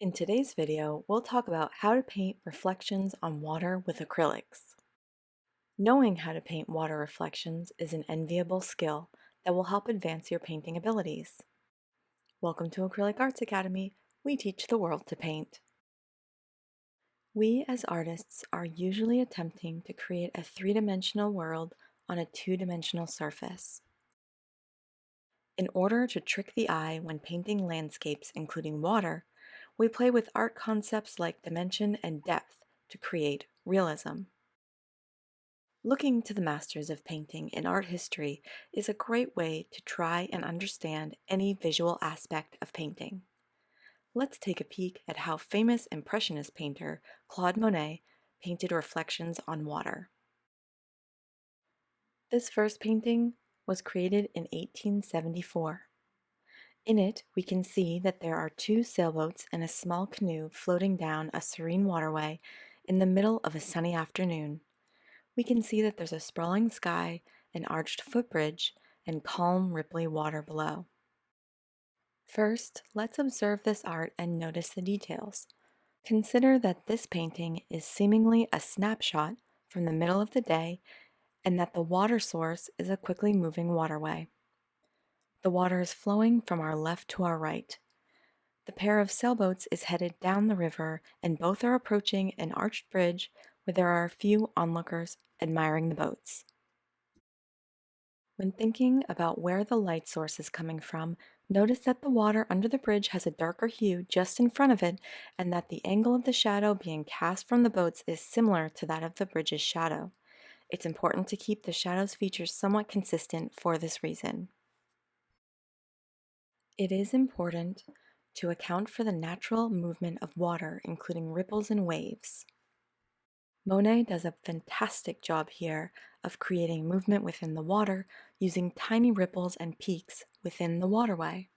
In today's video, we'll talk about how to paint reflections on water with acrylics. Knowing how to paint water reflections is an enviable skill that will help advance your painting abilities. Welcome to Acrylic Arts Academy. We teach the world to paint. We as artists are usually attempting to create a three-dimensional world on a two-dimensional surface. In order to trick the eye when painting landscapes including water, we play with art concepts like dimension and depth to create realism. Looking to the masters of painting in art history is a great way to try and understand any visual aspect of painting. Let's take a peek at how famous Impressionist painter Claude Monet painted reflections on water. This first painting was created in 1874. In it, we can see that there are two sailboats and a small canoe floating down a serene waterway in the middle of a sunny afternoon. We can see that there's a sprawling sky, an arched footbridge, and calm, ripply water below. First, let's observe this art and notice the details. Consider that this painting is seemingly a snapshot from the middle of the day and that the water source is a quickly moving waterway. The water is flowing from our left to our right. The pair of sailboats is headed down the river and both are approaching an arched bridge where there are a few onlookers admiring the boats. When thinking about where the light source is coming from, notice that the water under the bridge has a darker hue just in front of it and that the angle of the shadow being cast from the boats is similar to that of the bridge's shadow. It's important to keep the shadow's features somewhat consistent for this reason. It is important to account for the natural movement of water, including ripples and waves. Monet does a fantastic job here of creating movement within the water using tiny ripples and peaks within the waterway.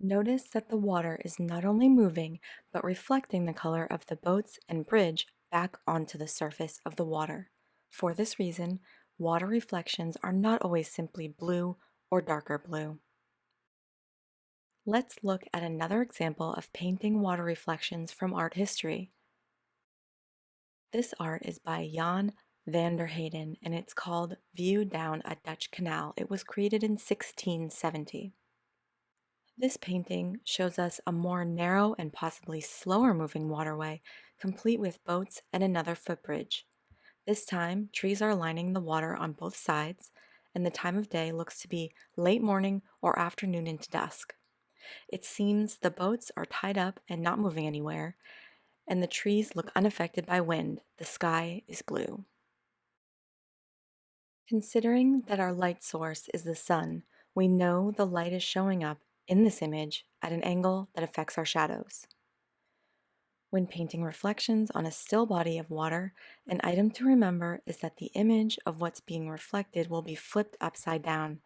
Notice that the water is not only moving, but reflecting the color of the boats and bridge back onto the surface of the water. For this reason, water reflections are not always simply blue or darker blue. Let's look at another example of painting water reflections from art history. This art is by Jan van der Heyden and it's called View Down a Dutch Canal. It was created in 1670. This painting shows us a more narrow and possibly slower moving waterway, complete with boats and another footbridge. This time, trees are lining the water on both sides, and the time of day looks to be late morning or afternoon into dusk. It seems the boats are tied up and not moving anywhere, and the trees look unaffected by wind. The sky is blue. Considering that our light source is the sun, we know the light is showing up in this image at an angle that affects our shadows. When painting reflections on a still body of water, an item to remember is that the image of what's being reflected will be flipped upside down.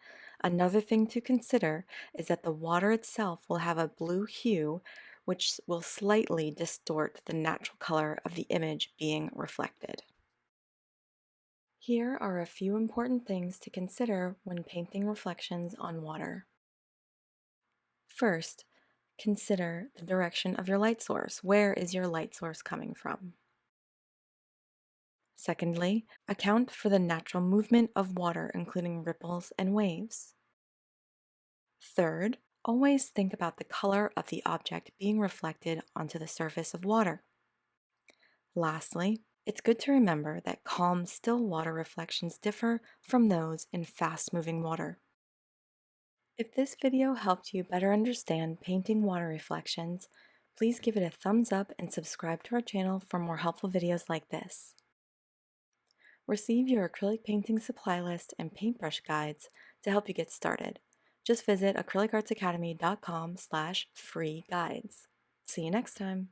Another thing to consider is that the water itself will have a blue hue, which will slightly distort the natural color of the image being reflected. Here are a few important things to consider when painting reflections on water. First, consider the direction of your light source. Where is your light source coming from? Secondly, account for the natural movement of water, including ripples and waves. Third, always think about the color of the object being reflected onto the surface of water. Lastly, it's good to remember that calm, still water reflections differ from those in fast-moving water. If this video helped you better understand painting water reflections, please give it a thumbs up and subscribe to our channel for more helpful videos like this. Receive your acrylic painting supply list and paintbrush guides to help you get started. Just visit acrylicartsacademy.com/free guides. See you next time.